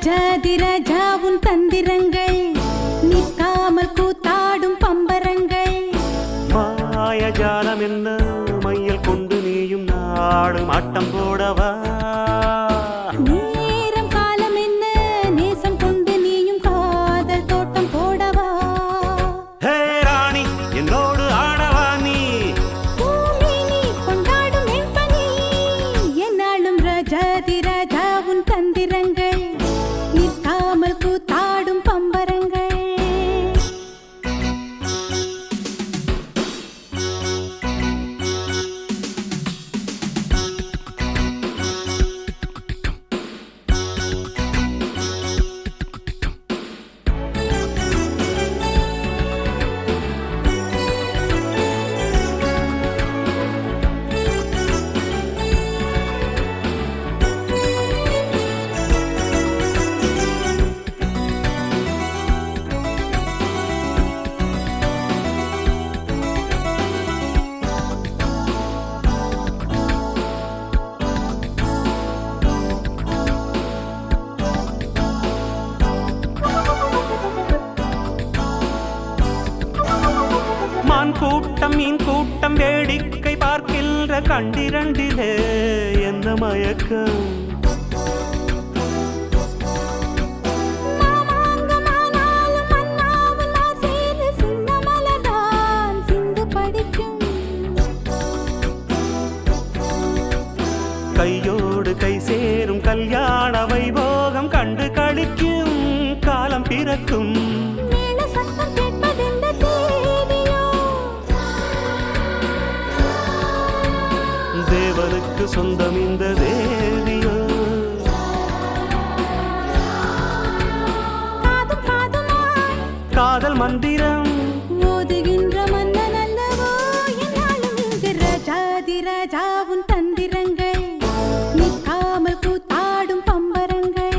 ராஜாதிராஜா உன் தந்திரங்கள் நிற்காமல் கூத்தாடும் பம்பரங்கள் மாயஜாலம் என்ன மையல் கொண்டு நீயும் நாடும் ஆட்டம் போடவா நேரம் காலம் என்ன நேசம் கொண்டு நீயும் காதல் தோட்டம் போடவா ஹே ராணி என்னோடு ஆடவா நீ பூமேனி கொண்டாடும் வெண்பனி என்னாலும் ராஜாதிராஜா உன் தந்திரங்கள் நிற்காமல் கூத்தாடும் பம்பரங்கள் மான் கூட்டம் மீன் கூட்டம் வேடிக்கை பார்க்கின்ற கண்டிரண்டிலே என்ன மயக்கம் மாமாங்கமானாலும் மன்னாவும் நான் சேரு சின்ன மலர்தான் சிந்து படிக்கும் கையோடு கை சேரும் கல்யாண வைபோகம் கண்டு கழிக்கும் காலம் பிறக்கும் மேல சத்தம் கேட்பதெந்த தேதியோ தேவனுக்கு சொந்தம் இந்த தேவியோ காதும் காதுமாய் காதல் மந்திரம் ஓதுகின்ற மன்னன் அல்லவோ என்னாலும் இங்கு ராஜாதிராஜா உன் தந்திரங்கள் நிற்காமல் கூத்தாடும் பம்பரங்கள்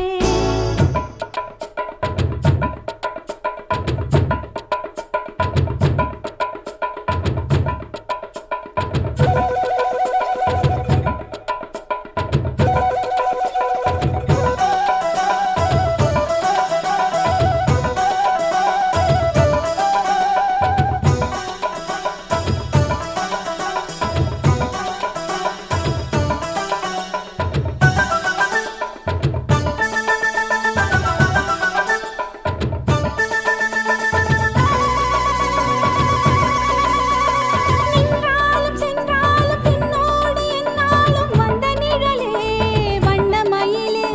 நின்றாலும் சென்றாலும் பின்னோடு என்னாலும் வந்த நிழலே வண்ணமயிலே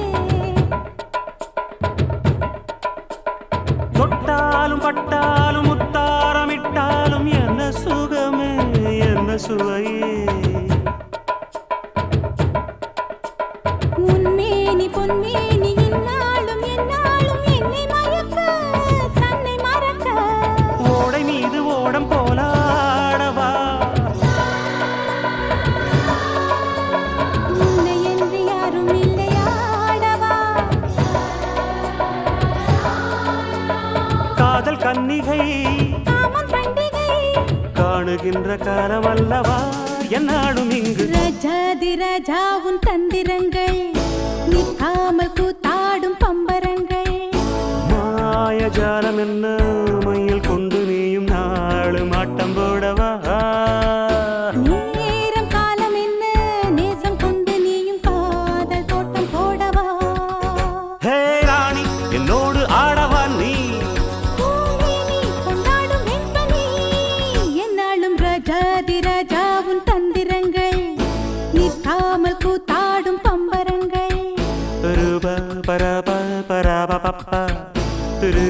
தொட்டாலும் பட்டாலும் முத்தாரமிட்டாலும் என்ன சுகமே என்ன சுவையே உன்மேனி பொன்மேனி இந்நாளும் எந்நாளும் என்னை மயக்க தன்னை மறக்க ஓடை மீது ஓடம் போலாடவா உன்னை என்று யாரும் இல்லையாடவா காதல் கன்னிகை காமன் பண்டிகை காணுகின்ற காலம் அல்லவா என்னாலும் இங்கு ராஜாதிராஜா உன் தந்திரங்கள் நிற்காமல் கூத்தாடும் பம்பரங்கள் மாயஜாலம் என்ன மையல் கொண்டு நீயும் நாளும் ஆட்டம் போடவா நேரம் காலம் என்ன நேசம் கொண்டு நீயும் காதல் தோட்டம் போடவா ஹே ராணி என்னோடு ஆடவா நீ பூமேனி கொண்டாடும் வெண்பனி என்னாலும் ராஜாதிராஜா உன் தந்திரங்கள் நிற்காமல் கூத்தாடும் பம்பரங்கள் ரூபா பரபா பரபா பப்பா துரு